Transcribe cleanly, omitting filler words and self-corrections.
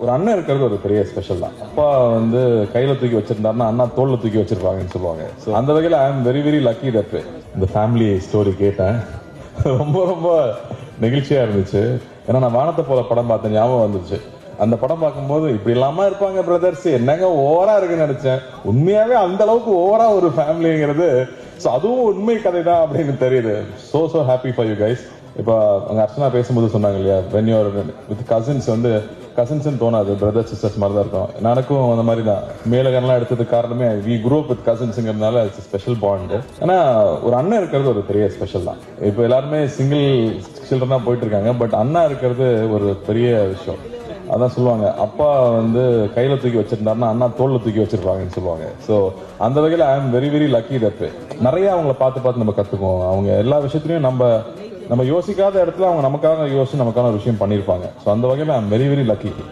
ஒரு அண்ணன் இருக்கிறது ஒரு பெரிய ஸ்பெஷல் தான். அப்பா வந்து கையில தூக்கி வச்சிருந்தாருன்னா அண்ணா தோல்ல தூக்கி வச்சிருப்பாங்கன்னு சொல்லுவாங்க. ஸோ அந்த வகையில் I am very very lucky that இந்த ஃபேமிலி ஸ்டோரி கேட்டேன். ரொம்ப ரொம்ப நெகிழ்ச்சியா இருந்துச்சு. ஏன்னா நான் வானத்தை போல படம் பார்த்த ஞாபகம் வந்துச்சு. அந்த படம் பார்க்கும்போது இப்படி இல்லாம இருப்பாங்க பிரதர்ஸ், என்னங்க ஓவரா இருக்குன்னு நினைச்சேன். உண்மையாவே அந்த அளவுக்கு ஓவரா ஒரு ஃபேமிலிங்கிறது, அதுவும் உண்மை கதை தான் அப்படின்னு தெரியுது. So happy for you guys. இப்போ அங்க அர்ச்சனா பேசும்போது சொன்னாங்க இல்லையா, when you are with cousins வந்து கசின்ஸ்ன்னு தோணாது, பிரதர் சிஸ்டர்ஸ் மாதிரி தான் இருக்கும். எனக்கும் அந்த மாதிரி தான். மேலகன்லாம் எடுத்ததுக்கு காரணமே வி குரோ அப் வித் கசின்ஸுங்கிறதுனால இட்ஸ் ஸ்பெஷல் பாண்ட். ஏன்னா ஒரு அண்ணன் இருக்கிறது ஒரு பெரிய ஸ்பெஷல் தான். இப்போ எல்லாருமே சிங்கிள் சில்ட்ரனா போயிட்டு இருக்காங்க, பட் அண்ணா இருக்கிறது ஒரு பெரிய விஷயம். அதான் சொல்லுவாங்க, அப்பா வந்து கையில தூக்கி வச்சிருந்தாருன்னா அண்ணா தோல்ல தூக்கி வச்சிருப்பாங்கன்னு சொல்லுவாங்க. ஸோ அந்த வகையில் I am very very lucky that நிறைய அவங்கள பார்த்து நம்ம கத்துக்குவோம். அவங்க எல்லா விஷயத்திலையும் நம்ம யோசிக்காத இடத்துல அவங்க நமக்காக யோசிச்சு நமக்கான ஒரு விஷயம் பண்ணியிருப்பாங்க. ஸோ அந்த வகையில் I am very very lucky.